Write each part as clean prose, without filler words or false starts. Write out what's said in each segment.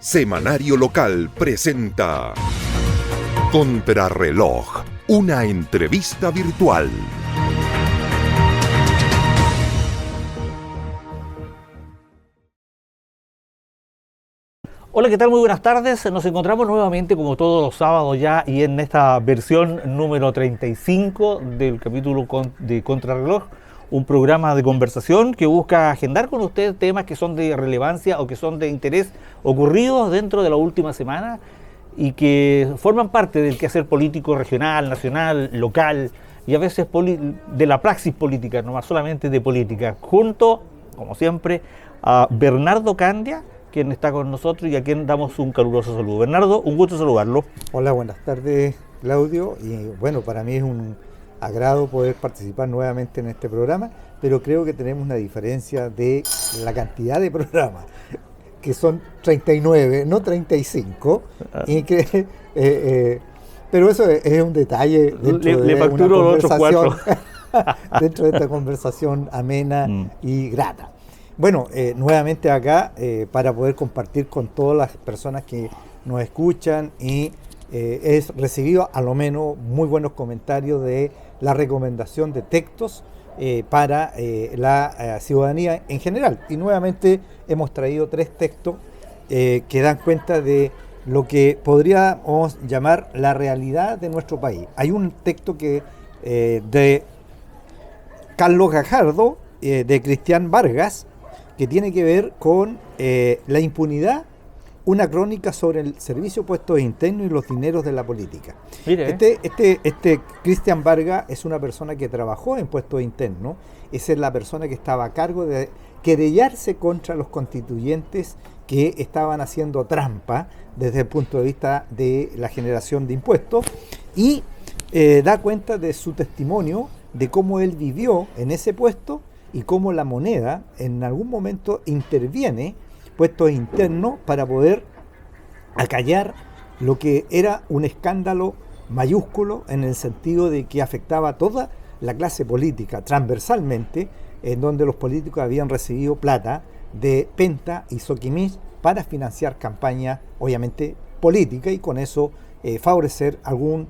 Semanario Local presenta Contrarreloj, una entrevista virtual. Hola, ¿qué tal? Muy buenas tardes. Nos encontramos nuevamente como todos los sábados ya y en esta versión número 35 del capítulo de Contrarreloj, un programa de conversación que busca agendar con usted temas que son de relevancia o que son de interés ocurridos dentro de la última semana y que forman parte del quehacer político regional, nacional, local y a veces de la praxis política, no más solamente de política, junto, como siempre, a Bernardo Candia, quien está con nosotros y a quien damos un caluroso saludo. Bernardo, un gusto saludarlo. Hola, buenas tardes, Claudio, y bueno, para mí es un agrado poder participar nuevamente en este programa, pero creo que tenemos una diferencia de la cantidad de programas, que son 39, no 35, y que, pero eso es un detalle dentro de una conversación, dentro de esta conversación amena y grata. Bueno, nuevamente acá para poder compartir con todas las personas que nos escuchan y he recibido a lo menos muy buenos comentarios de la recomendación de textos para la ciudadanía en general. Y nuevamente hemos traído 3 textos que dan cuenta de lo que podríamos llamar la realidad de nuestro país. Hay un texto que de Carlos Gajardo, de Cristian Vargas, que tiene que ver con la impunidad, una crónica sobre el servicio de puestos internos y los dineros de la política. Mire. Este Cristian Vargas es una persona que trabajó en puestos internos, esa es la persona que estaba a cargo de querellarse contra los constituyentes que estaban haciendo trampa desde el punto de vista de la generación de impuestos y da cuenta de su testimonio de cómo él vivió en ese puesto y cómo la moneda en algún momento interviene puestos internos para poder acallar lo que era un escándalo mayúsculo en el sentido de que afectaba a toda la clase política transversalmente, en donde los políticos habían recibido plata de Penta y Soquimich para financiar campañas obviamente políticas y con eso favorecer algún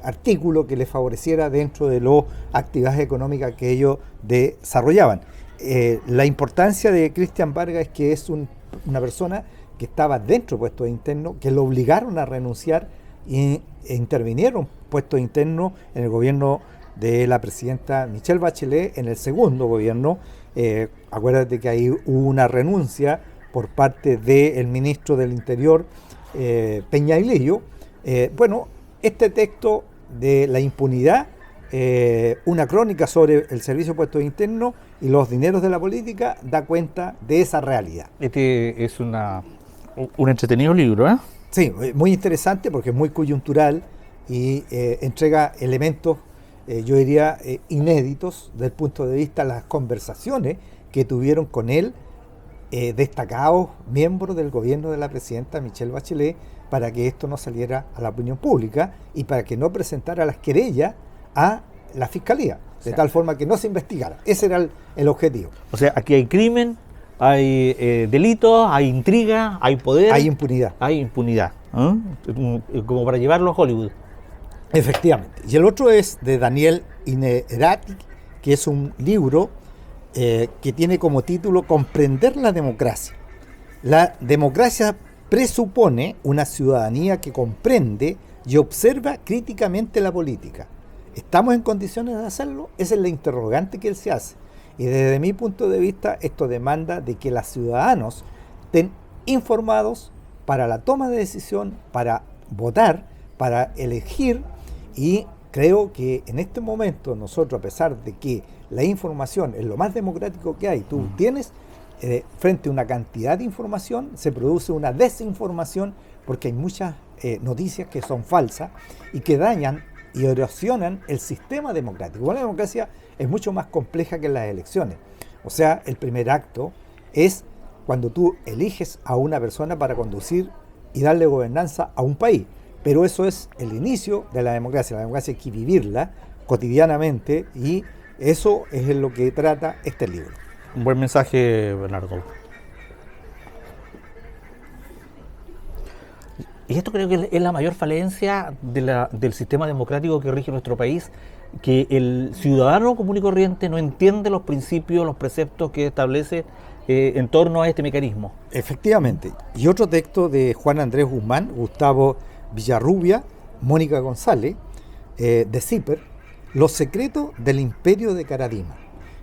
artículo que les favoreciera dentro de las actividades económicas que ellos desarrollaban. La importancia de Cristian Vargas es que es una persona que estaba dentro de puestos internos, que lo obligaron a renunciar e intervinieron puestos internos en el gobierno de la presidenta Michelle Bachelet, en el segundo gobierno. Acuérdate que ahí hubo una renuncia por parte del ministro del Interior, Peña Ilillo. Bueno, este texto de la impunidad, una crónica sobre el servicio de puestos internos y los dineros de la política, da cuenta de esa realidad. Este es un entretenido libro, ¿eh? Sí, muy interesante porque es muy coyuntural y entrega elementos, yo diría, inéditos desde el punto de vista de las conversaciones que tuvieron con él destacados miembros del gobierno de la presidenta Michelle Bachelet para que esto no saliera a la opinión pública y para que no presentara las querellas a la fiscalía, de tal forma que no se investigara. Ese era el objetivo. O sea, aquí hay crimen, hay delitos, hay intriga, hay poder. Hay impunidad. Hay impunidad, ¿eh? Como para llevarlo a Hollywood. Efectivamente. Y el otro es de Daniel Innerati, que es un libro que tiene como título Comprender la democracia. La democracia presupone una ciudadanía que comprende y observa críticamente la política. ¿Estamos en condiciones de hacerlo? Esa es la interrogante que él se hace. Y desde mi punto de vista, esto demanda de que los ciudadanos estén informados para la toma de decisión, para votar, para elegir, y creo que en este momento nosotros, a pesar de que la información es lo más democrático que hay, tú tienes frente a una cantidad de información, se produce una desinformación porque hay muchas noticias que son falsas y que dañan y erosionan el sistema democrático. Bueno, la democracia es mucho más compleja que las elecciones. O sea, el primer acto es cuando tú eliges a una persona para conducir y darle gobernanza a un país. Pero eso es el inicio de la democracia. La democracia hay que vivirla cotidianamente y eso es en lo que trata este libro. Un buen mensaje, Bernardo. Y esto creo que es la mayor falencia del sistema democrático que rige nuestro país, que el ciudadano común y corriente no entiende los principios, los preceptos que establece en torno a este mecanismo. Efectivamente. Y otro texto de Juan Andrés Guzmán, Gustavo Villarrubia, Mónica González, de CIPER, Los secretos del imperio de Caradima.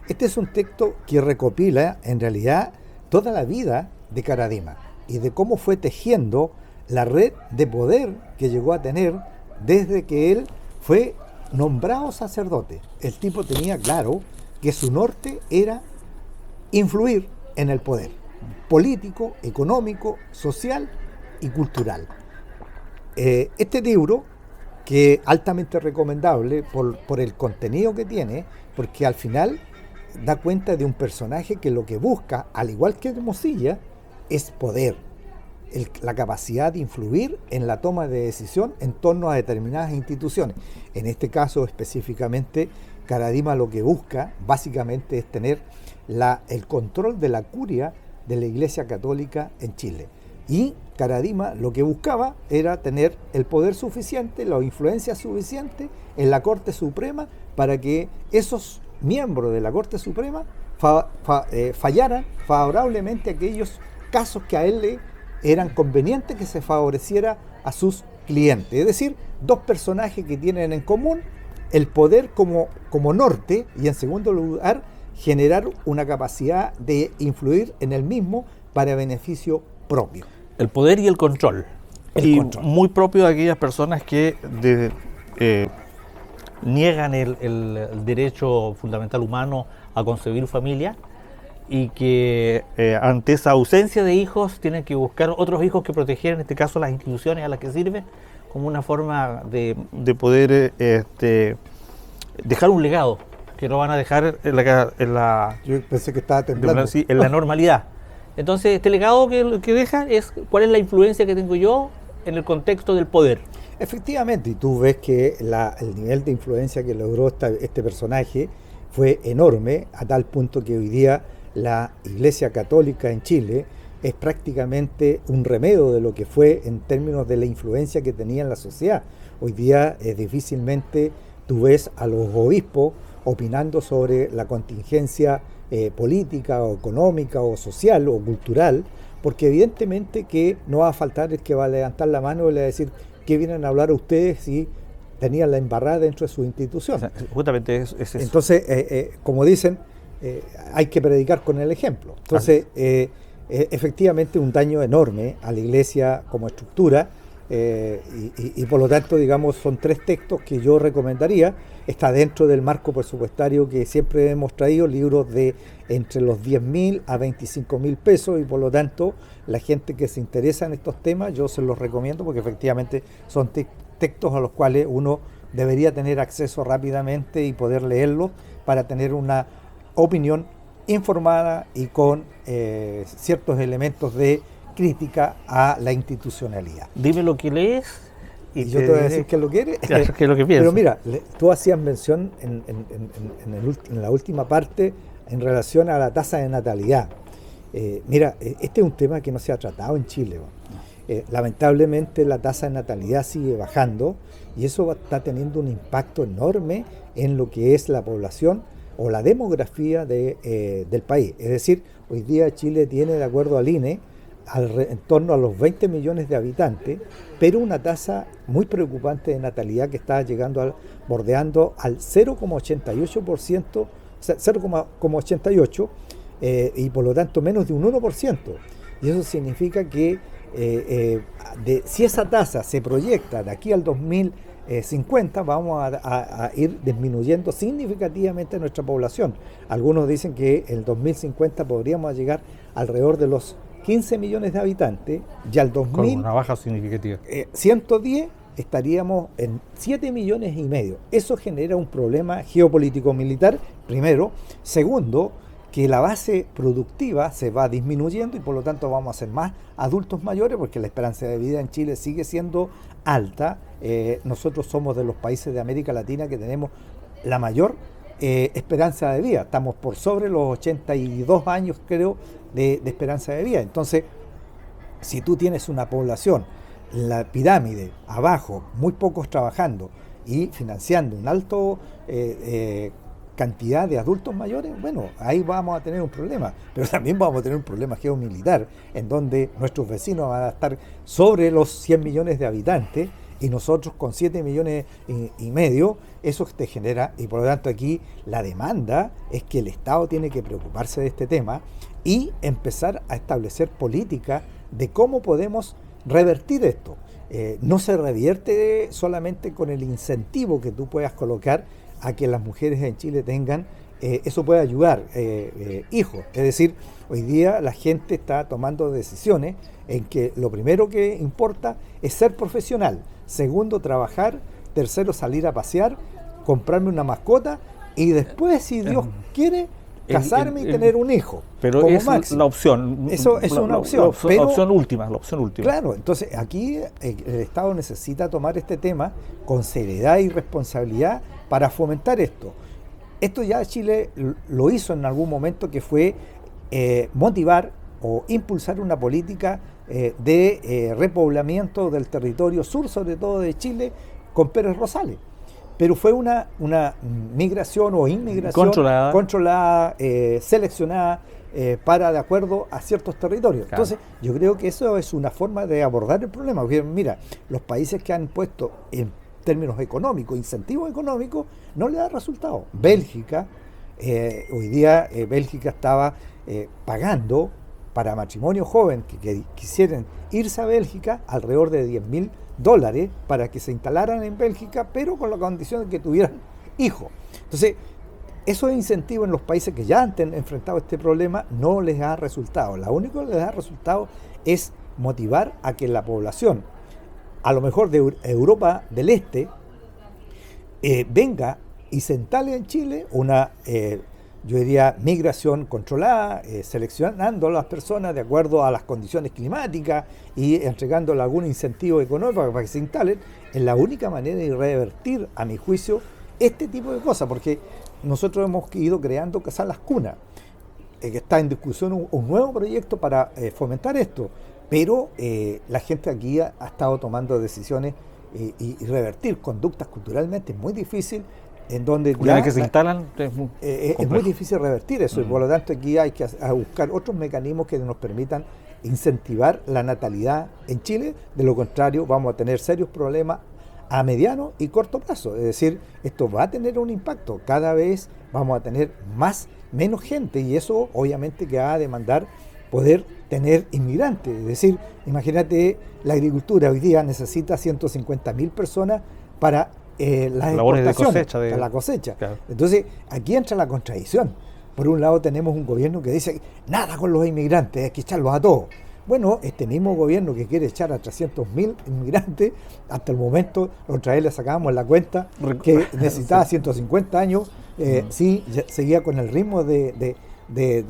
Este es un texto que recopila en realidad toda la vida de Caradima y de cómo fue tejiendo la red de poder que llegó a tener desde que él fue nombrado sacerdote. El tipo tenía claro que su norte era influir en el poder político, económico, social y cultural. Este libro, que es altamente recomendable por el contenido que tiene, porque al final da cuenta de un personaje que lo que busca, al igual que Hermosilla, es poder, la capacidad de influir en la toma de decisión en torno a determinadas instituciones. En este caso específicamente, Caradima lo que busca básicamente es tener el control de la curia de la Iglesia Católica en Chile. Y Caradima lo que buscaba era tener el poder suficiente, la influencia suficiente en la Corte Suprema para que esos miembros de la Corte Suprema fallaran favorablemente aquellos casos que a él le eran convenientes que se favoreciera a sus clientes. Es decir, dos personajes que tienen en común el poder como norte y, en segundo lugar, generar una capacidad de influir en el mismo para beneficio propio. El poder y el control. Control. Muy propio de aquellas personas que niegan el derecho fundamental humano a concebir familia y que ante esa ausencia de hijos tienen que buscar otros hijos que proteger, en este caso las instituciones a las que sirven, como una forma de poder dejar un legado que no van a dejar en la Yo pensé que estaba temblando. En la normalidad. Entonces, este legado que deja es cuál es la influencia que tengo yo en el contexto del poder. Efectivamente, y tú ves que el nivel de influencia que logró este personaje fue enorme, a tal punto que hoy día la Iglesia Católica en Chile es prácticamente un remedio de lo que fue en términos de la influencia que tenía en la sociedad. Hoy día difícilmente tú ves a los obispos opinando sobre la contingencia política o económica o social o cultural, porque evidentemente que no va a faltar el que va a levantar la mano y le va a decir ¿qué vienen a hablar a ustedes si tenían la embarrada dentro de su institución? O sea, justamente es eso. Entonces, como dicen, hay que predicar con el ejemplo. Entonces, efectivamente un daño enorme a la Iglesia como estructura, y por lo tanto, digamos, son tres textos que yo recomendaría. Está dentro del marco presupuestario que siempre hemos traído, libros de entre los 10.000 a 25.000 pesos, y por lo tanto la gente que se interesa en estos temas yo se los recomiendo porque efectivamente son textos a los cuales uno debería tener acceso rápidamente y poder leerlos para tener una opinión informada y con ciertos elementos de crítica a la institucionalidad. Dime lo que lees y yo te voy a decir qué es lo que eres. Claro, qué es lo que piensas. Pero mira, tú hacías mención en la última parte en relación a la tasa de natalidad. Mira, este es un tema que no se ha tratado en Chile. Lamentablemente la tasa de natalidad sigue bajando y eso está teniendo un impacto enorme en lo que es la población o la demografía del país. Es decir, hoy día Chile tiene, de acuerdo al INE, en torno a los 20 millones de habitantes, pero una tasa muy preocupante de natalidad que está llegando bordeando al 0,88%, o sea, 0,88%, y por lo tanto menos de un 1%. Y eso significa que si esa tasa se proyecta de aquí al 2050, vamos a ir disminuyendo significativamente nuestra población. Algunos dicen que en el 2050 podríamos llegar alrededor de los 15 millones de habitantes, y al 2000, con una baja significativa. 110 estaríamos en 7 millones y medio. Eso genera un problema geopolítico militar, primero. Segundo, que la base productiva se va disminuyendo y por lo tanto vamos a ser más adultos mayores porque la esperanza de vida en Chile sigue siendo alta. Nosotros somos de los países de América Latina que tenemos la mayor esperanza de vida. Estamos por sobre los 82 años, creo, de esperanza de vida. Entonces, si tú tienes una población la pirámide, abajo, muy pocos trabajando y financiando un alto cantidad de adultos mayores, bueno, ahí vamos a tener un problema, pero también vamos a tener un problema geomilitar, en donde nuestros vecinos van a estar sobre los 100 millones de habitantes y nosotros con 7 millones y medio, eso te genera, y por lo tanto aquí la demanda es que el Estado tiene que preocuparse de este tema y empezar a establecer políticas de cómo podemos revertir esto. No se revierte solamente con el incentivo que tú puedas colocar a que las mujeres en Chile tengan, eso puede ayudar, hijos. Es decir, hoy día la gente está tomando decisiones en que lo primero que importa es ser profesional, segundo trabajar, tercero salir a pasear, comprarme una mascota y después, si Dios quiere, casarme y tener un hijo. Pero como es máximo. la opción. Eso es una opción. La opción última, la opción última. Claro, entonces aquí el Estado necesita tomar este tema con seriedad y responsabilidad para fomentar esto. Esto ya Chile lo hizo en algún momento, que fue motivar o impulsar una política de repoblamiento del territorio sur, sobre todo de Chile, con Pérez Rosales. Pero fue una migración o inmigración controlada, seleccionada para de acuerdo a ciertos territorios. Claro. Entonces, yo creo que eso es una forma de abordar el problema. Porque, mira, los países que han puesto en términos económicos, incentivos económicos, no le da resultado. Bélgica, hoy día Bélgica estaba pagando para matrimonios jóvenes que quisieran irse a Bélgica alrededor de $10.000 para que se instalaran en Bélgica, pero con la condición de que tuvieran hijos. Entonces, esos incentivos en los países que ya han enfrentado este problema no les da resultado. Lo único que les da resultado es motivar a que la población, a lo mejor de Europa del Este, venga y se instale en Chile una, yo diría, migración controlada, seleccionando a las personas de acuerdo a las condiciones climáticas y entregándole algún incentivo económico para que se instalen. Es la única manera de revertir, a mi juicio, este tipo de cosas, porque nosotros hemos ido creando quizás las cunas, que está en discusión un nuevo proyecto para fomentar esto, pero la gente aquí ha estado tomando decisiones y revertir conductas culturalmente es muy difícil, en donde una vez que se instalan es muy difícil revertir eso, y por lo tanto aquí hay que buscar otros mecanismos que nos permitan incentivar la natalidad en Chile. De lo contrario vamos a tener serios problemas a mediano y corto plazo. Es decir, esto va a tener un impacto, cada vez vamos a tener menos gente, y eso obviamente que va a demandar poder tener inmigrantes. Es decir, imagínate, la agricultura hoy día necesita 150.000 personas para las labores exportaciones, de para la cosecha. Claro. Entonces, aquí entra la contradicción. Por un lado tenemos un gobierno que dice, nada con los inmigrantes, hay que echarlos a todos. Bueno, este mismo gobierno que quiere echar a 300.000 inmigrantes, hasta el momento, otra vez le sacábamos la cuenta que necesitaba 150 años, sí, seguía con el ritmo de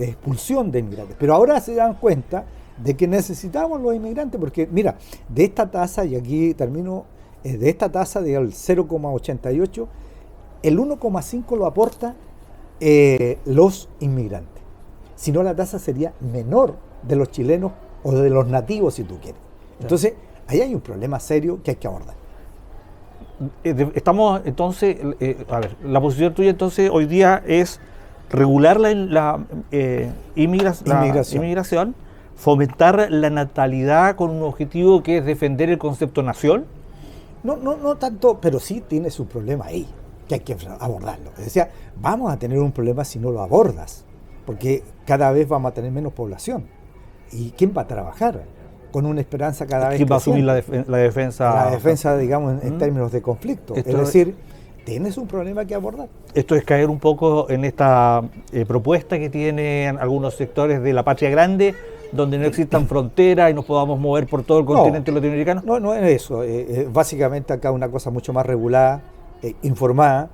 expulsión de inmigrantes. Pero ahora se dan cuenta de que necesitamos los inmigrantes, porque mira, de esta tasa, y aquí termino, de esta tasa del 0,88, el 1,5 lo aporta los inmigrantes. Si no, la tasa sería menor de los chilenos o de los nativos, si tú quieres. Entonces, ahí hay un problema serio que hay que abordar. Estamos entonces, a ver, la posición tuya entonces hoy día es regular la inmigración, fomentar la natalidad con un objetivo que es defender el concepto nación. No tanto, pero sí tiene su problema ahí, que hay que abordarlo. Es decir, vamos a tener un problema si no lo abordas, porque cada vez vamos a tener menos población. ¿Y quién va a trabajar? Con una esperanza cada vez ¿Quién va a asumir la defensa? La defensa, digamos, en términos de conflicto. Es decir, tienes un problema que abordar. Esto es caer un poco en esta propuesta que tienen algunos sectores de la patria grande, donde no existan fronteras y nos podamos mover por todo el continente latinoamericano. No es eso. Básicamente acá una cosa mucho más regulada, informada,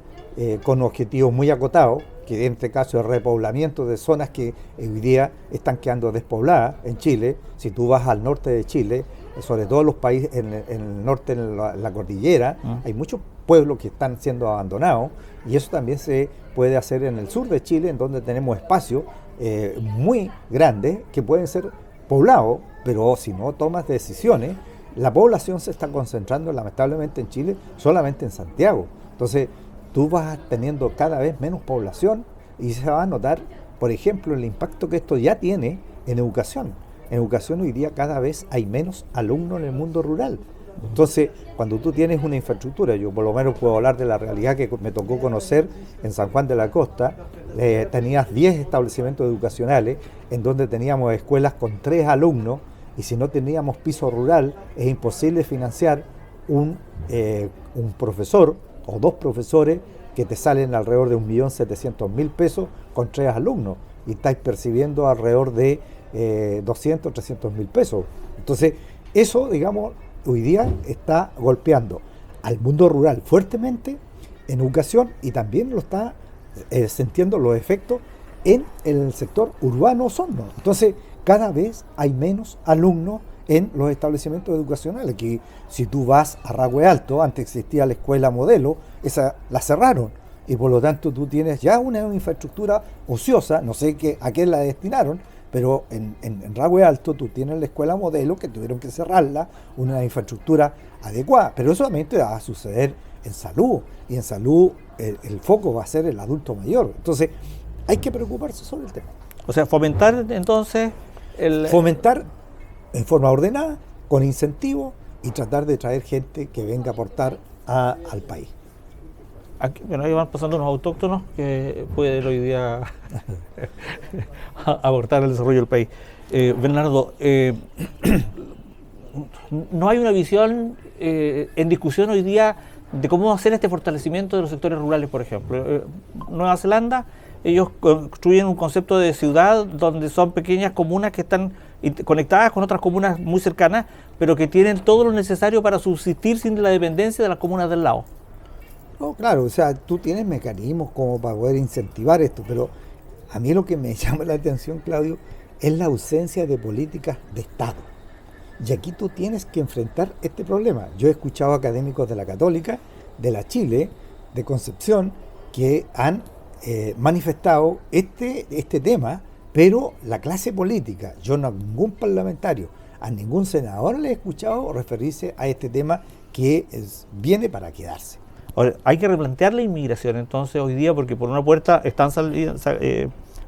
con objetivos muy acotados, que en este caso es repoblamiento de zonas que hoy día están quedando despobladas en Chile. Si tú vas al norte de Chile, sobre todo los países en el norte, en la cordillera, hay muchos pueblos que están siendo abandonados, y eso también se puede hacer en el sur de Chile, en donde tenemos espacios muy grandes que pueden ser poblados, pero si no tomas decisiones, la población se está concentrando lamentablemente en Chile solamente en Santiago. Entonces tú vas teniendo cada vez menos población y se va a notar, por ejemplo, el impacto que esto ya tiene en educación. En educación hoy día cada vez hay menos alumnos en el mundo rural. Entonces, cuando tú tienes una infraestructura, yo por lo menos puedo hablar de la realidad que me tocó conocer en San Juan de la Costa, tenías 10 establecimientos educacionales en donde teníamos escuelas con 3 alumnos, y si no teníamos piso rural, es imposible financiar un profesor o 2 profesores que te salen alrededor de 1.700.000 pesos con 3 alumnos, y estáis percibiendo alrededor de 200, 300.000 pesos. Entonces, eso, digamos, hoy día está golpeando al mundo rural fuertemente en educación, y también lo está sintiendo los efectos en el sector urbano osorno. Entonces, cada vez hay menos alumnos en los establecimientos educacionales, que si tú vas a Ragüe Alto, antes existía la escuela modelo, esa la cerraron, y por lo tanto tú tienes ya una infraestructura ociosa, no sé a qué la destinaron, pero en Ragüe Alto tú tienes la escuela modelo que tuvieron que cerrarla, una infraestructura adecuada, pero eso solamente va a suceder en salud, y en salud el foco va a ser el adulto mayor. Entonces hay que preocuparse sobre el tema. O sea, fomentar entonces Fomentar en forma ordenada, con incentivos, y tratar de traer gente que venga a aportar al país. Aquí, bueno, ahí van pasando unos autóctonos que pueden hoy día aportar el desarrollo del país. Bernardo, no hay una visión en discusión hoy día de cómo hacer este fortalecimiento de los sectores rurales, por ejemplo. Nueva Zelanda, ellos construyen un concepto de ciudad donde son pequeñas comunas que están conectadas con otras comunas muy cercanas, pero que tienen todo lo necesario para subsistir sin la dependencia de las comunas del lado. No, claro, o sea, tú tienes mecanismos como para poder incentivar esto, pero a mí lo que me llama la atención, Claudio, es la ausencia de políticas de Estado. Y aquí tú tienes que enfrentar este problema. Yo he escuchado académicos de la Católica, de la Chile, de Concepción, que han manifestado este tema, pero la clase política, yo no a ningún parlamentario, a ningún senador le he escuchado referirse a este tema que viene para quedarse. Ahora, hay que replantear la inmigración entonces hoy día, porque por una puerta están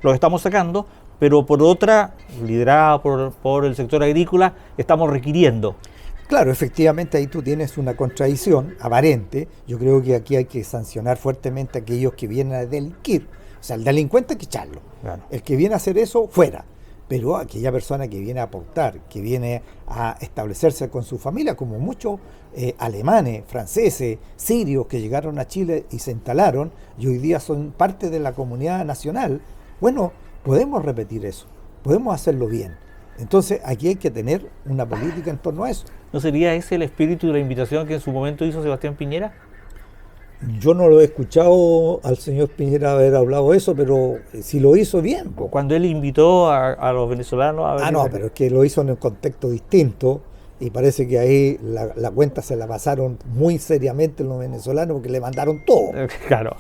los estamos sacando, pero por otra, liderada por el sector agrícola, estamos requiriendo. Claro, efectivamente ahí tú tienes una contradicción aparente. Yo creo que aquí hay que sancionar fuertemente a aquellos que vienen a delinquir. O sea, el delincuente hay que echarlo. Claro. El que viene a hacer eso, fuera. Pero aquella persona que viene a aportar, que viene a establecerse con su familia, como muchos alemanes, franceses, sirios que llegaron a Chile y se instalaron y hoy día son parte de la comunidad nacional, bueno, podemos repetir eso, podemos hacerlo bien. Entonces aquí hay que tener una política en torno a eso. ¿No sería ese el espíritu de la invitación que en su momento hizo Sebastián Piñera? Yo no lo he escuchado al señor Piñera haber hablado eso, pero si lo hizo bien. Cuando él invitó a los venezolanos a venir. No, pero es que lo hizo en un contexto distinto, y parece que ahí la cuenta se la pasaron muy seriamente los venezolanos porque le mandaron todo. Claro.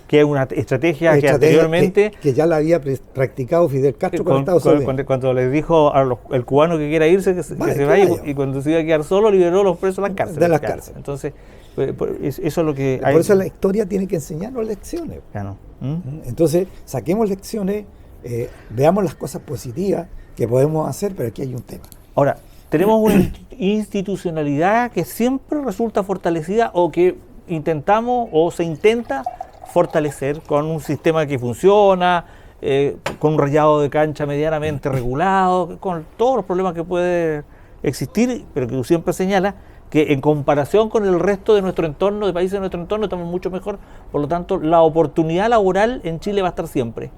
Que es una estrategia que anteriormente... Que ya la había practicado Fidel Castro con Estados Unidos. Cuando les dijo el cubano que quiera irse, que se vaya, y cuando se iba a quedar solo, liberó a los presos de las cárceles. De las cárceles. Entonces, eso es lo que hay. Por eso la historia tiene que enseñarnos lecciones. Claro. Entonces, saquemos lecciones, veamos las cosas positivas que podemos hacer, pero aquí hay un tema. Ahora, tenemos una institucionalidad que siempre resulta fortalecida o que intentamos o se intenta fortalecer con un sistema que funciona, con un rayado de cancha medianamente regulado, con todos los problemas que puede existir, pero que tú siempre señalas que en comparación con el resto de nuestro entorno, de países de nuestro entorno, estamos mucho mejor. Por lo tanto, la oportunidad laboral en Chile va a estar siempre.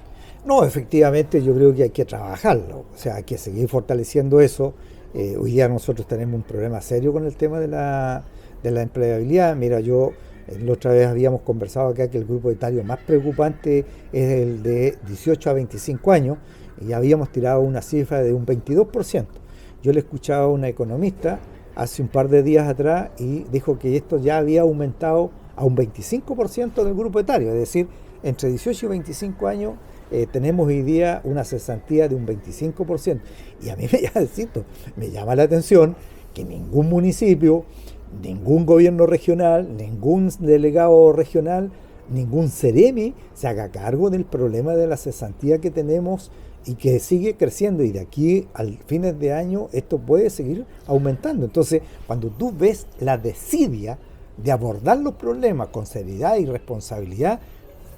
No, efectivamente yo creo que hay que trabajarlo, o sea, hay que seguir fortaleciendo eso. Hoy día nosotros tenemos un problema serio con el tema de la empleabilidad. Mira, la otra vez habíamos conversado acá que el grupo etario más preocupante es el de 18 a 25 años, y habíamos tirado una cifra de un 22%. Yo le escuchaba a una economista hace un par de días atrás y dijo que esto ya había aumentado a un 25% del grupo etario, es decir, entre 18 y 25 años tenemos hoy día una cesantía de un 25%. Y a mí me llama la atención que ningún municipio, ningún gobierno regional, ningún delegado regional, ningún Ceremi se haga cargo del problema de la cesantía que tenemos y que sigue creciendo, y de aquí al fines de año esto puede seguir aumentando. Entonces, cuando tú ves la desidia de abordar los problemas con seriedad y responsabilidad,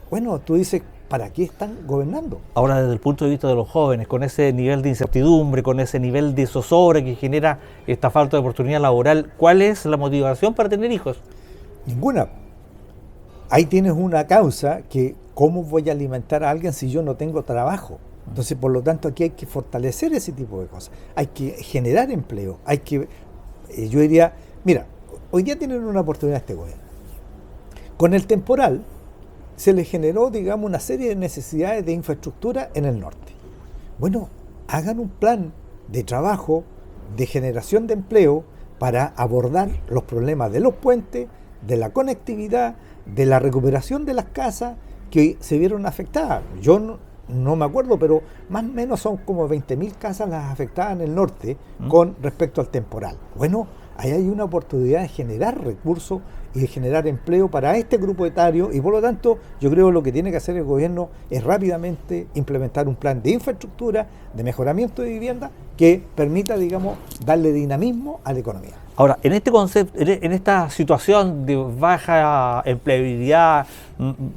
bueno, tú dices, ¿para qué están gobernando? Ahora, desde el punto de vista de los jóvenes, con ese nivel de incertidumbre, con ese nivel de zozobra que genera esta falta de oportunidad laboral, ¿cuál es la motivación para tener hijos? Ninguna. Ahí tienes una causa que, ¿cómo voy a alimentar a alguien si yo no tengo trabajo? Entonces, por lo tanto, aquí hay que fortalecer ese tipo de cosas. Hay que generar empleo. Hay que, yo diría, mira, hoy día tienen una oportunidad este gobierno. Con el temporal se le generó, digamos, una serie de necesidades de infraestructura en el norte. Bueno, hagan un plan de trabajo, de generación de empleo para abordar los problemas de los puentes, de la conectividad, de la recuperación de las casas que se vieron afectadas. Yo no me acuerdo, pero más o menos son como 20.000 casas las afectadas en el norte con respecto al temporal. Bueno, ahí hay una oportunidad de generar recursos y de generar empleo para este grupo etario, y por lo tanto yo creo que lo que tiene que hacer el gobierno es rápidamente implementar un plan de infraestructura, de mejoramiento de vivienda que permita, digamos, darle dinamismo a la economía. Ahora, en este concepto, en esta situación de baja empleabilidad,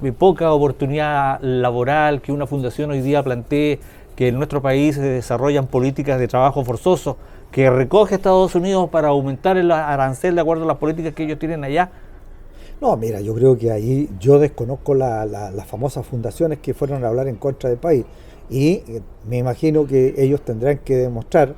de poca oportunidad laboral, que una fundación hoy día plantee que en nuestro país se desarrollan políticas de trabajo forzoso, que recoge Estados Unidos para aumentar el arancel de acuerdo a las políticas que ellos tienen allá. No, mira, yo creo que ahí yo desconozco las famosas fundaciones que fueron a hablar en contra del país, y me imagino que ellos tendrán que demostrar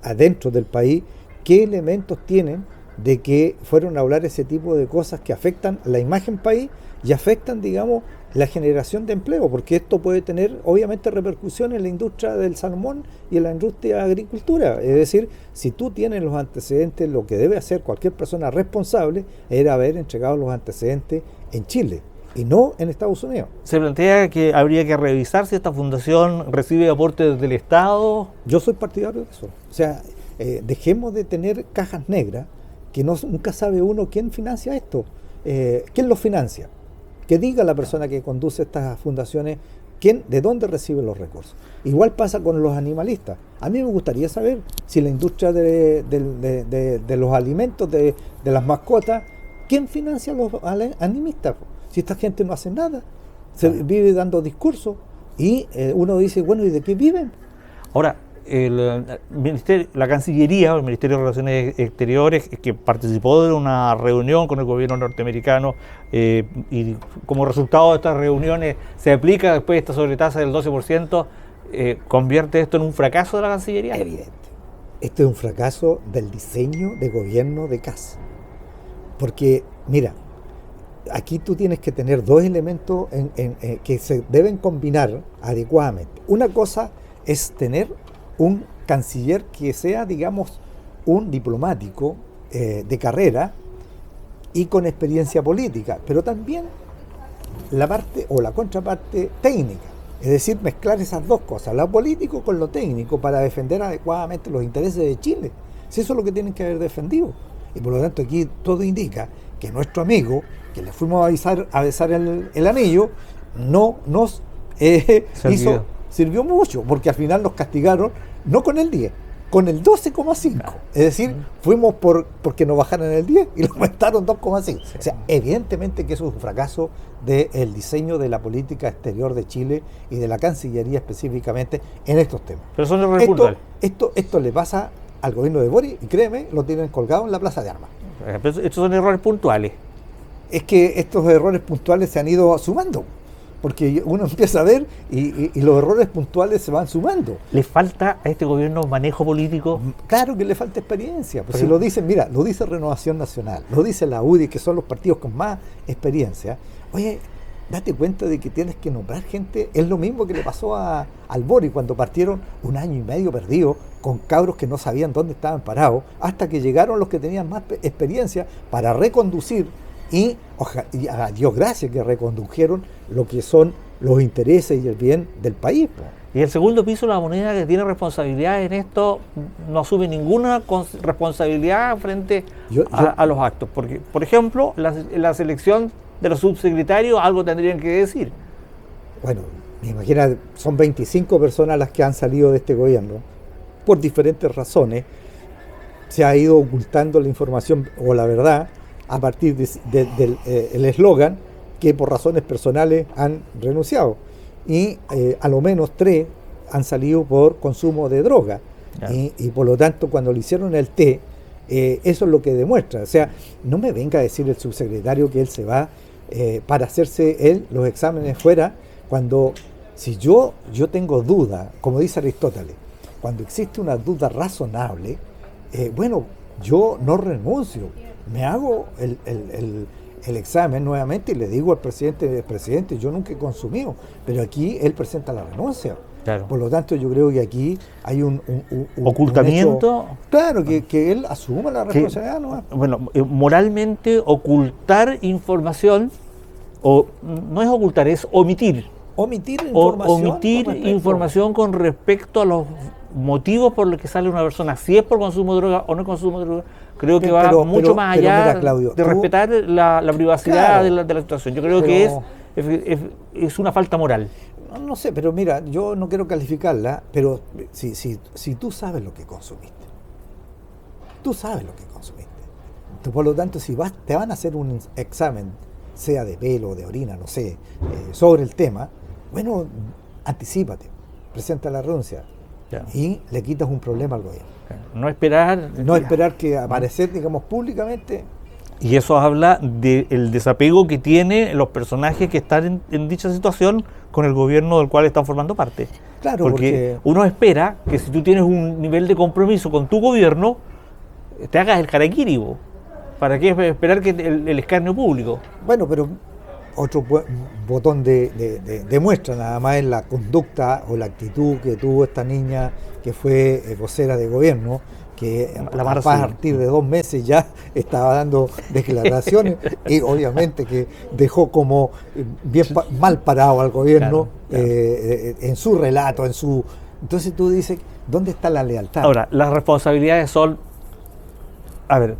adentro del país qué elementos tienen de que fueron a hablar ese tipo de cosas que afectan la imagen país y afectan, digamos, la generación de empleo, porque esto puede tener obviamente repercusiones en la industria del salmón y en la industria de la agricultura. Es decir, si tú tienes los antecedentes, lo que debe hacer cualquier persona responsable era haber entregado los antecedentes en Chile y no en Estados Unidos. Se plantea que habría que revisar si esta fundación recibe aportes del Estado. Yo soy partidario de eso. O sea, dejemos de tener cajas negras, que nunca sabe uno quién financia esto, quién lo financia. Que diga la persona que conduce estas fundaciones de dónde recibe los recursos. Igual pasa con los animalistas. A mí me gustaría saber si la industria de los alimentos, de las mascotas, ¿quién financia a los animistas? Si esta gente no hace nada, se vive dando discursos, y uno dice, bueno, ¿y de qué viven? Ahora, la Cancillería, el Ministerio de Relaciones Exteriores, que participó de una reunión con el gobierno norteamericano, y como resultado de estas reuniones se aplica después esta sobretasa del 12%, ¿convierte esto en un fracaso de la Cancillería? Evidente. Esto es un fracaso del diseño de gobierno de Kast. Porque, mira, aquí tú tienes que tener dos elementos que se deben combinar adecuadamente. Una cosa es tener un canciller que sea, digamos, un diplomático de carrera y con experiencia política, pero también la parte o la contraparte técnica, es decir, mezclar esas dos cosas, lo político con lo técnico, para defender adecuadamente los intereses de Chile. Si eso es lo que tienen que haber defendido. Y por lo tanto aquí todo indica que nuestro amigo, que le fuimos a besar el anillo, no nos sirvió mucho, porque al final nos castigaron no con el 10, con el 12,5. Es decir, fuimos porque nos bajaron el 10 y lo aumentaron 2,5. O sea, evidentemente que eso es un fracaso del diseño de la política exterior de Chile y de la Cancillería específicamente en estos temas. Pero son errores puntuales. Esto le pasa al gobierno de Boric, y créeme, lo tienen colgado en la Plaza de Armas. Pero estos son errores puntuales. Es que estos errores puntuales se han ido sumando, porque uno empieza a ver y los errores puntuales se van sumando. ¿Le falta a este gobierno manejo político? Claro que le falta experiencia. Pues si lo dicen, mira, lo dice Renovación Nacional, lo dice la UDI, que son los partidos con más experiencia. Oye, date cuenta de que tienes que nombrar gente. Es lo mismo que le pasó al Boric cuando partieron 1 año y medio perdido, con cabros que no sabían dónde estaban parados, hasta que llegaron los que tenían más experiencia para reconducir. Y a Dios gracias que recondujeron lo que son los intereses y el bien del país. Y el segundo piso, la moneda que tiene responsabilidad en esto, no asume ninguna responsabilidad frente a los actos. Porque, por ejemplo, la selección de los subsecretarios, algo tendrían que decir. Bueno, me imagino, son 25 personas las que han salido de este gobierno, por diferentes razones. Se ha ido ocultando la información o la verdad a partir del eslogan que por razones personales han renunciado. Y a lo menos 3 han salido por consumo de droga. Claro. Y por lo tanto, cuando le hicieron el té, eso es lo que demuestra. O sea, no me venga a decir el subsecretario que él se va para hacerse él los exámenes fuera, cuando si yo tengo duda, como dice Aristóteles, cuando existe una duda razonable, bueno, yo no renuncio, me hago el examen nuevamente y le digo al presidente, yo nunca he consumido, pero aquí él presenta la renuncia. Claro. Por lo tanto, yo creo que aquí hay un ocultamiento. Un hecho, claro, que él asuma la responsabilidad. ¿No? Bueno, moralmente ocultar información, o no es ocultar, es omitir. Omitir información con respecto a los motivos por los que sale una persona, si es por consumo de droga o no consumo de droga. Creo que va mucho más allá, mira, Claudio, de respetar la privacidad, claro, de la situación. Yo creo que es una falta moral. No sé, pero mira, yo no quiero calificarla, pero si tú sabes lo que consumiste, por lo tanto, si te van a hacer un examen, sea de pelo o de orina, no sé, sobre el tema, bueno, anticípate, presenta la renuncia, claro, y le quitas un problema al gobierno. No esperar que aparecer, digamos, públicamente. Y eso habla del desapego que tienen los personajes que están en dicha situación con el gobierno del cual están formando parte. Claro, porque uno espera que si tú tienes un nivel de compromiso con tu gobierno, te hagas el harakiri. ¿Para qué esperar que el escarnio público? Bueno, pero otro botón de muestra nada más es la conducta o la actitud que tuvo esta niña que fue vocera de gobierno, que a partir de 2 meses ya estaba dando declaraciones y obviamente que dejó como bien mal parado al gobierno, claro. En su relato, entonces tú dices, ¿dónde está la lealtad? Ahora, las responsabilidades son, a ver,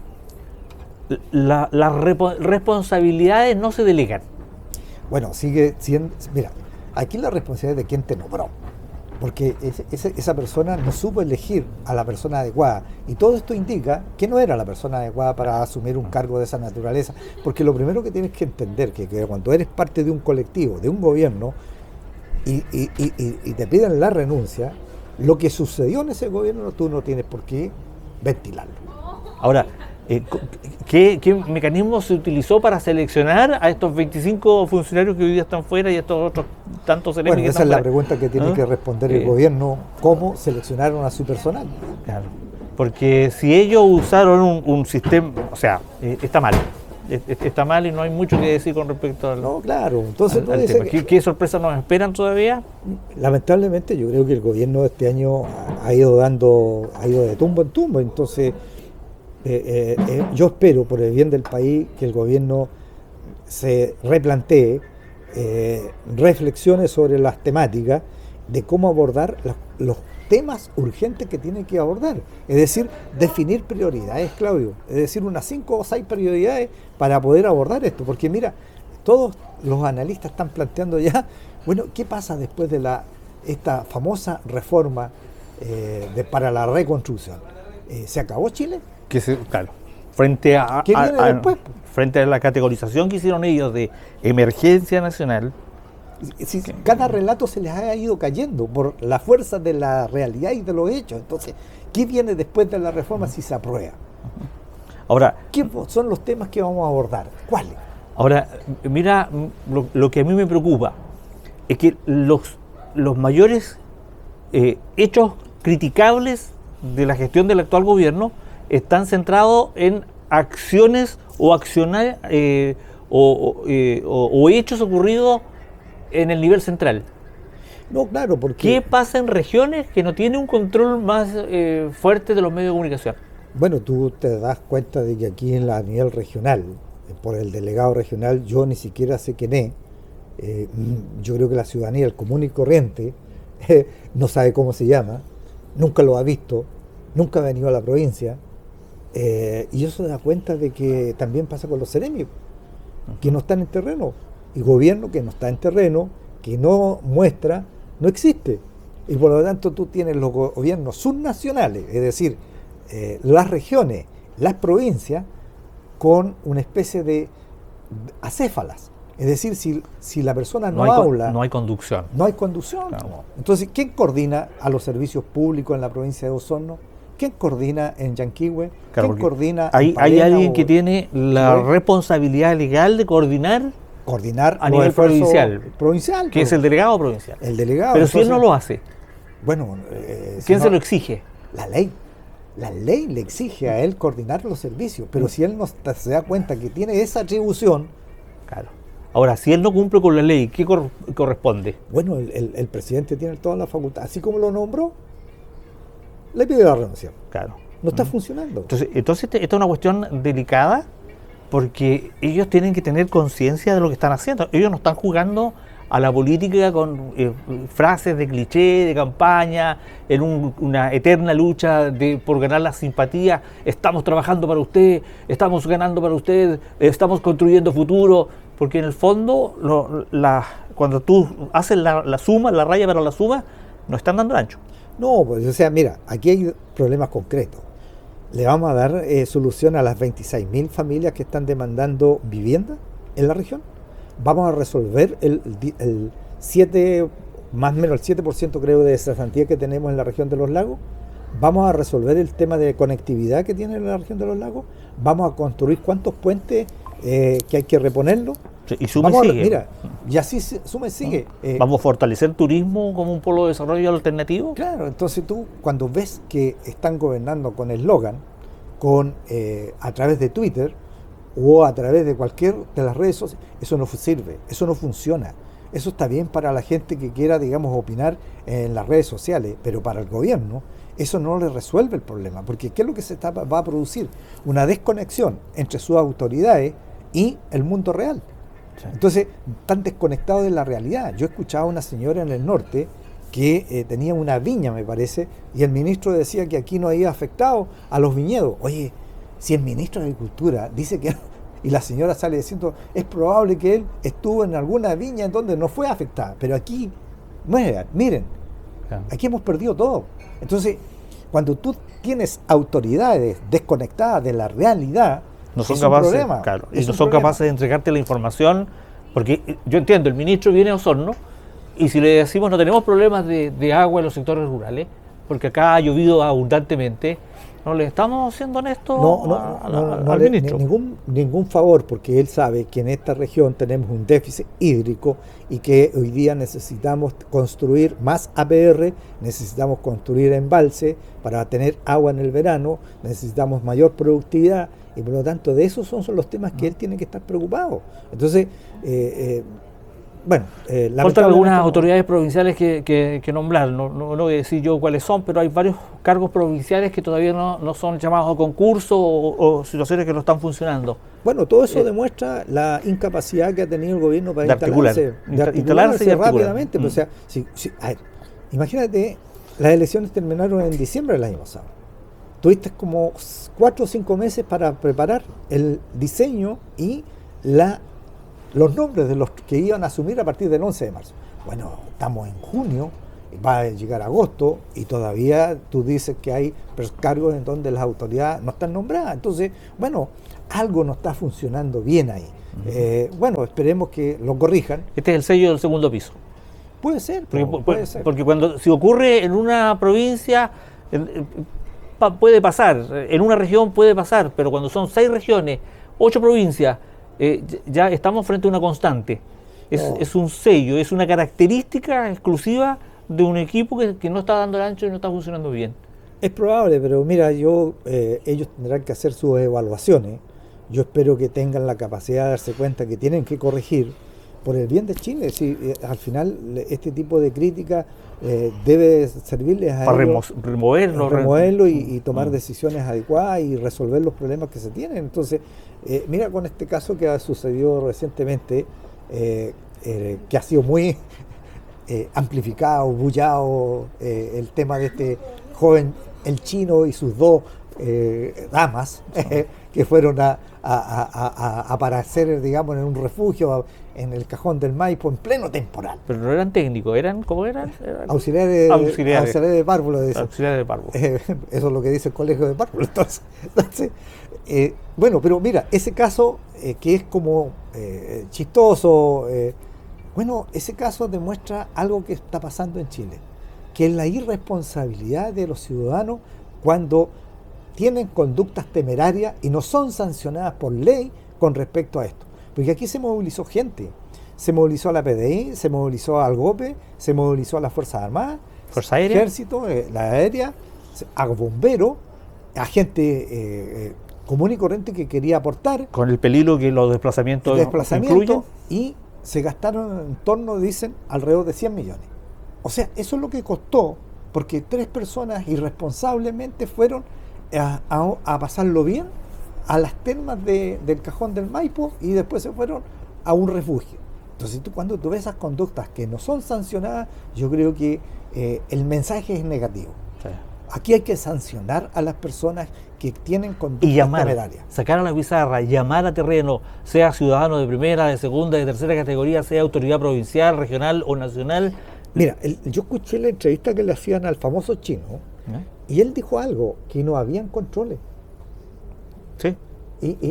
las responsabilidades no se delegan. Bueno, sigue siendo, mira, aquí la responsabilidad es de quien te nombró, porque esa persona no supo elegir a la persona adecuada, y todo esto indica que no era la persona adecuada para asumir un cargo de esa naturaleza, porque lo primero que tienes que entender que cuando eres parte de un colectivo, de un gobierno, y te piden la renuncia, lo que sucedió en ese gobierno tú no tienes por qué ventilarlo. Ahora, ¿qué mecanismo se utilizó para seleccionar a estos 25 funcionarios que hoy día están fuera y estos otros tantos elementos? Bueno, esa es la pregunta que tiene que responder el gobierno, ¿cómo seleccionaron a su personal? Claro, porque si ellos usaron un sistema, o sea, está mal. Está mal y no hay mucho que decir con respecto al, no, claro. Entonces, al tema. ¿Qué sorpresas nos esperan todavía? Lamentablemente yo creo que el gobierno de este año ha ido de tumbo en tumbo, entonces yo espero por el bien del país que el gobierno se replantee, reflexione sobre las temáticas de cómo abordar los temas urgentes que tiene que abordar, es decir, definir prioridades, Claudio, es decir, unas 5 o 6 prioridades para poder abordar esto, porque mira, todos los analistas están planteando ya, bueno, ¿qué pasa después de esta famosa reforma para la reconstrucción? ¿Se acabó Chile? Claro, frente frente a la categorización que hicieron ellos de emergencia nacional. Si cada relato se les ha ido cayendo por la fuerza de la realidad y de los hechos. Entonces, ¿qué viene después de la reforma si se aprueba? Ahora, ¿qué son los temas que vamos a abordar? ¿Cuáles? Ahora, mira, lo que a mí me preocupa es que los mayores hechos criticables de la gestión del actual gobierno están centrados en acciones o o hechos ocurridos en el nivel central. No, claro, porque... ¿Qué pasa en regiones que no tienen un control más fuerte de los medios de comunicación? Bueno, tú te das cuenta de que aquí a nivel regional, por el delegado regional, yo ni siquiera sé quién es. Yo creo que la ciudadanía, el común y corriente, no sabe cómo se llama, nunca lo ha visto, nunca ha venido a la provincia, y eso da cuenta de que también pasa con los seremios, que no están en terreno, y gobierno que no está en terreno, que no muestra, no existe. Y por lo tanto tú tienes los gobiernos subnacionales, es decir, las regiones, las provincias, con una especie de acéfalas. Es decir, si la persona no habla... No hay conducción. No hay conducción. Claro. Entonces, ¿quién coordina a los servicios públicos en la provincia de Osorno? ¿Quién coordina en Yanquihue? Claro, ¿Quién coordina hay Palena alguien o que tiene la Chiloé? Responsabilidad legal de coordinar Coordinar a los nivel esfuerzos provincial, que pues. es el delegado provincial. El delegado. Pero si él no Entonces, lo hace, bueno, ¿quién si se no, lo exige? La ley. La ley le exige a él coordinar los servicios, pero si él no se da cuenta que tiene esa atribución, Claro. Ahora, si él no cumple con la ley, ¿qué corresponde? bueno, el presidente tiene toda la facultad. Así como lo nombró, le pide la renuncia. Claro. No está funcionando. Entonces esta es una cuestión delicada porque ellos tienen que tener conciencia de lo que están haciendo. Ellos no están jugando a la política con frases de cliché, de campaña, en una eterna lucha por ganar la simpatía. Estamos trabajando para usted, estamos ganando para usted, estamos construyendo futuro. Porque en el fondo, cuando tú haces la suma, la raya para la suma, no están dando ancho. No, pues, o sea, mira, aquí hay problemas concretos. Le vamos a dar solución a las 26.000 familias que están demandando vivienda en la región. Vamos a resolver el 7, más o menos el 7% creo de cesantía que tenemos en la región de los lagos. Vamos a resolver el tema de conectividad que tiene la región de los lagos. Vamos a construir cuántos puentes que hay que reponerlos. Sí, y suma y sigue. Mira, y así suma y sigue. Vamos a fortalecer el turismo como un polo de desarrollo alternativo. Claro, entonces tú cuando ves que están gobernando con eslogan, a través de Twitter o a través de cualquier de las redes sociales, eso no sirve, eso no funciona. Eso está bien para la gente que quiera, digamos, opinar en las redes sociales, pero para el gobierno eso no le resuelve el problema, porque ¿qué es lo que va a producir? Una desconexión entre sus autoridades y el mundo real. Sí. Entonces, están desconectados de la realidad. Yo escuchaba a una señora en el norte que tenía una viña, me parece, y el ministro decía que aquí no había afectado a los viñedos. Oye, si el ministro de Agricultura dice que... Y la señora sale diciendo, es probable que él estuvo en alguna viña en donde no fue afectada, pero aquí, miren, Claro. aquí hemos perdido todo. Entonces, cuando tú tienes autoridades desconectadas de la realidad, No son es un capaces, problema. claro, y Es no un son problema. capaces de entregarte la información, porque yo entiendo, el ministro viene a Osorno y si le decimos no tenemos problemas de agua en los sectores rurales, porque acá ha llovido abundantemente, no le estamos siendo honestos al le- ministro. ningún favor, porque él sabe que en esta región tenemos un déficit hídrico y que hoy día necesitamos construir más APR, necesitamos construir embalse para tener agua en el verano, necesitamos mayor productividad y por lo tanto de esos son los temas que él tiene que estar preocupado. Entonces, Faltan lamentablemente algunas no. autoridades provinciales que nombrar, no voy a decir yo cuáles son, pero hay varios cargos provinciales que todavía no son llamados a concurso o situaciones que no están funcionando. Bueno, todo eso demuestra la incapacidad que ha tenido el gobierno para De articular. Instalarse y articular. rápidamente. Pues, o sea, a ver, imagínate, las elecciones terminaron en diciembre del año pasado. Tuviste como 4 o 5 meses para preparar el diseño y los nombres de los que iban a asumir a partir del 11 de marzo. Bueno, estamos en junio, va a llegar agosto y todavía tú dices que hay cargos en donde las autoridades no están nombradas. Entonces, bueno, algo no está funcionando bien ahí. Bueno, esperemos que lo corrijan. Este es el sello del segundo piso. Puede ser, Porque, ser. porque si ocurre en una provincia, puede pasar, en una región puede pasar, pero cuando son 6 regiones, 8 provincias, ya estamos frente a una constante. Es un sello, es una característica exclusiva de un equipo que no está dando el ancho y no está funcionando bien. Es probable, pero mira, ellos tendrán que hacer sus evaluaciones. Yo espero que tengan la capacidad de darse cuenta que tienen que corregir por el bien de Chile. Si, al final, este tipo de crítica debe servirles a Para ellos, removerlo. y tomar decisiones adecuadas y resolver los problemas que se tienen. Entonces, mira con este caso que ha sucedido recientemente, que ha sido muy amplificado, bullado el tema de este joven, el chino y sus dos damas que fueron a aparecer, digamos, en un refugio en el Cajón del Maipo en pleno temporal. Pero no eran técnicos, ¿cómo eran? Auxiliares de párvulo. Auxiliares de párvulo. Eso es lo que dice el colegio de párvulo. Entonces bueno, pero mira, ese caso que es como chistoso, bueno, ese caso demuestra algo que está pasando en Chile, que es la irresponsabilidad de los ciudadanos cuando tienen conductas temerarias y no son sancionadas por ley con respecto a esto. Porque aquí se movilizó gente, se movilizó a la PDI, se movilizó al GOPE, se movilizó a las Fuerzas Armadas, Fuerza Aérea, Ejército, la Aérea, a bomberos, a gente común y corriente que quería aportar. con el peligro que los desplazamientos incluyen. Y se gastaron en torno, dicen, alrededor de 100 millones. O sea, eso es lo que costó, porque 3 personas irresponsablemente fueron a pasarlo bien a las termas del Cajón del Maipo y después se fueron a un refugio. Entonces cuando tú ves esas conductas que no son sancionadas, yo creo que el mensaje es negativo. Sí. Aquí hay que sancionar a las personas que tienen conductas Y llamar, temerarias. sacar a la pizarra, llamar a terreno, sea ciudadano de primera, de segunda, de tercera categoría, sea autoridad provincial, regional o nacional. Mira, yo escuché la entrevista que le hacían al famoso chino, y él dijo algo, que no habían controles. Sí.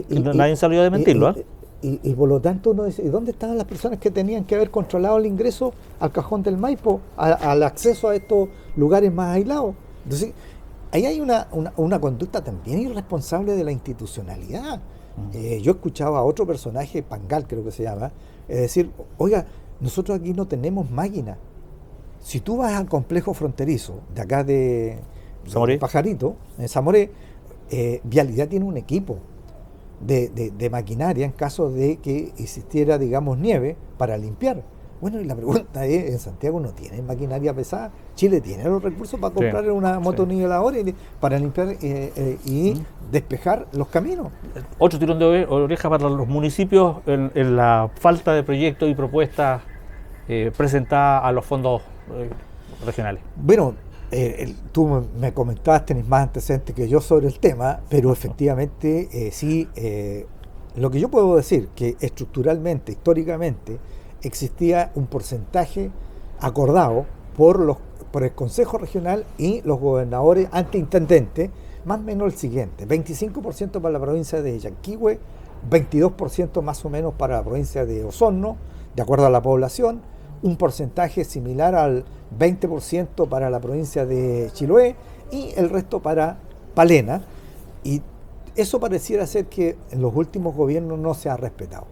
Nadie salió a desmentirlo. Y por lo tanto uno dice, ¿y dónde estaban las personas que tenían que haber controlado el ingreso al Cajón del Maipo, al acceso a estos lugares más aislados? Entonces, ahí hay una conducta también irresponsable de la institucionalidad. Yo escuchaba a otro personaje, Pangal creo que se llama, decir, oiga, nosotros aquí no tenemos máquinas. Si tú vas al complejo fronterizo de acá de Pajarito, en Zamoré, Vialidad tiene un equipo de maquinaria en caso de que existiera, digamos, nieve para limpiar. Bueno, y la pregunta es, ¿en Santiago no tienen maquinaria pesada? Chile tiene los recursos para comprar una motoniveladora para limpiar y despejar los caminos. Otro tirón de oreja para los municipios en la falta de proyectos y propuestas presentadas a los fondos regionales. Bueno, tú me comentabas, tenés más antecedentes que yo sobre el tema, pero efectivamente sí, lo que yo puedo decir, que estructuralmente, históricamente, existía un porcentaje acordado por el Consejo Regional y los gobernadores ante intendentes, más o menos el siguiente: 25% para la provincia de Yanquihue, 22% más o menos para la provincia de Osorno, de acuerdo a la población, un porcentaje similar al 20% para la provincia de Chiloé y el resto para Palena. Y eso pareciera ser que en los últimos gobiernos no se ha respetado.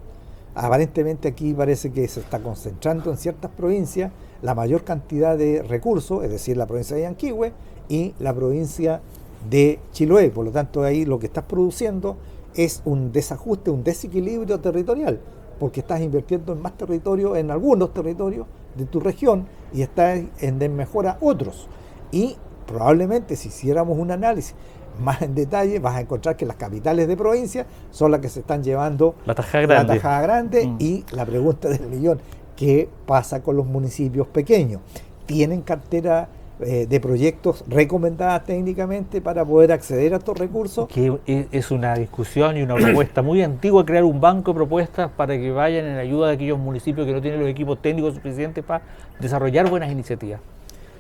Aparentemente aquí parece que se está concentrando en ciertas provincias la mayor cantidad de recursos, es decir, la provincia de Yanquihue y la provincia de Chiloé. Por lo tanto, ahí lo que estás produciendo es un desajuste, un desequilibrio territorial, porque estás invirtiendo en más territorio, en algunos territorios de tu región, y estás en desmejora otros. Y probablemente si hiciéramos un análisis más en detalle, vas a encontrar que las capitales de provincia son las que se están llevando la tajada grande. Y la pregunta del millón, ¿qué pasa con los municipios pequeños? ¿Tienen cartera de proyectos recomendadas técnicamente para poder acceder a estos recursos? Que es una discusión y una propuesta muy antigua, crear un banco de propuestas para que vayan en ayuda de aquellos municipios que no tienen los equipos técnicos suficientes para desarrollar buenas iniciativas.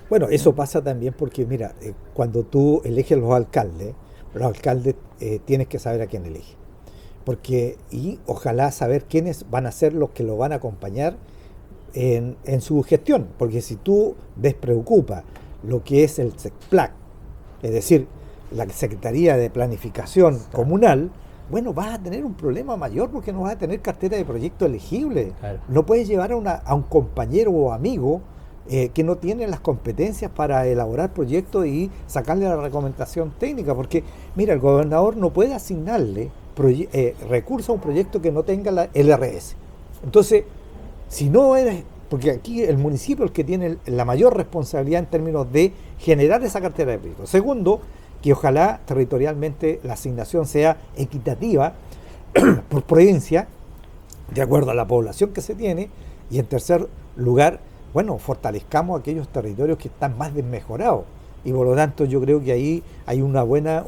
Bueno, eso pasa también porque, mira, cuando tú eliges los alcaldes tienes que saber a quién eliges. Y ojalá saber quiénes van a ser los que lo van a acompañar en su gestión. Porque si tú despreocupas lo que es el SECPLAC, es decir, la Secretaría de Planificación Comunal, bueno, vas a tener un problema mayor porque no vas a tener cartera de proyecto elegible. Claro. No puedes llevar a un compañero o amigo que no tiene las competencias para elaborar proyectos y sacarle la recomendación técnica, porque mira, el gobernador no puede asignarle recursos a un proyecto que no tenga la LRS. Entonces, si no eres, porque aquí el municipio es el que tiene la mayor responsabilidad en términos de generar esa cartera de proyectos. Segundo, que ojalá territorialmente la asignación sea equitativa por provincia, de acuerdo a la población que se tiene. Y en tercer lugar, bueno, fortalezcamos aquellos territorios que están más desmejorados. Y por lo tanto yo creo que ahí hay una buena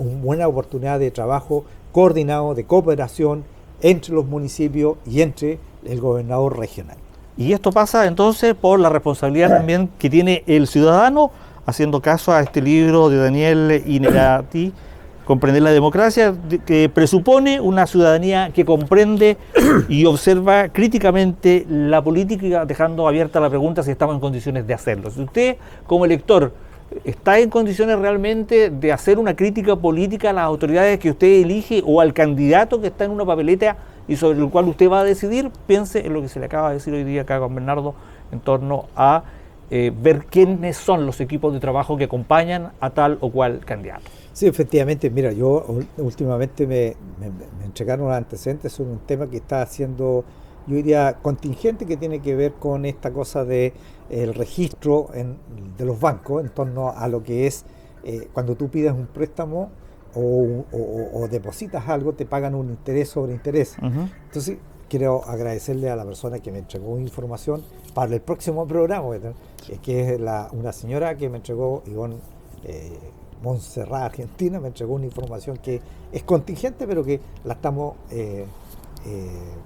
oportunidad de trabajo coordinado, de cooperación entre los municipios y entre el gobernador regional. Y esto pasa entonces por la responsabilidad también que tiene el ciudadano, haciendo caso a este libro de Daniel Innerati, Comprender la democracia, que presupone una ciudadanía que comprende y observa críticamente la política, dejando abierta la pregunta si estamos en condiciones de hacerlo. Si usted, como elector, está en condiciones realmente de hacer una crítica política a las autoridades que usted elige o al candidato que está en una papeleta y sobre el cual usted va a decidir, piense en lo que se le acaba de decir hoy día acá con Bernardo en torno a ver quiénes son los equipos de trabajo que acompañan a tal o cual candidato. Sí, efectivamente, mira, yo últimamente me entregaron los antecedentes sobre un tema que está haciendo, yo diría, contingente, que tiene que ver con esta cosa de el registro de los bancos en torno a lo que es cuando tú pides un préstamo o depositas algo, te pagan un interés sobre interés. Uh-huh. Entonces, quiero agradecerle a la persona que me entregó información para el próximo programa, que es una señora que me entregó, Ivonne Montserrat, Argentina, me entregó una información que es contingente, pero que la estamos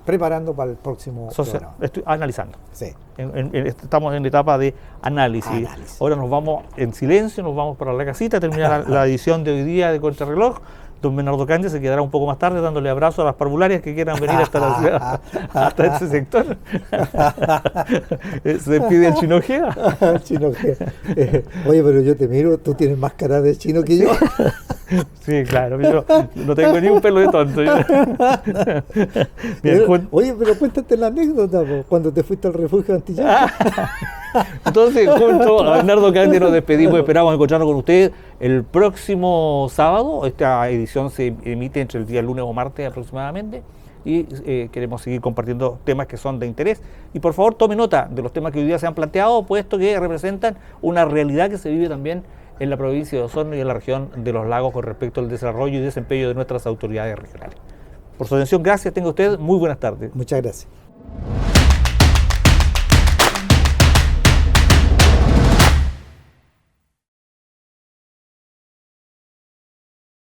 preparando para el próximo programa. Estoy analizando. Sí. Estamos en la etapa de análisis. Ahora nos vamos en silencio, nos vamos para la casita, termina la edición de hoy día de Contrarreloj. Don Bernardo Candia se quedará un poco más tarde dándole abrazo a las parvularias que quieran venir hasta ese sector. Se despide el Chino Ojeda. Chino Ojeda. Oye, pero yo te miro, tú tienes más cara de chino que yo. Sí, claro, yo no tengo ni un pelo de tonto. Bien, oye, pero cuéntate la anécdota, cuando te fuiste al refugio Antillán. Entonces, junto a Bernardo Candia nos despedimos, esperamos encontrarnos con ustedes el próximo sábado. Esta edición se emite entre el día lunes o martes aproximadamente y queremos seguir compartiendo temas que son de interés. Y por favor tome nota de los temas que hoy día se han planteado, puesto que representan una realidad que se vive también en la provincia de Osorno y en la región de los lagos con respecto al desarrollo y desempeño de nuestras autoridades regionales. Por su atención, gracias, tenga usted muy buenas tardes. Muchas gracias.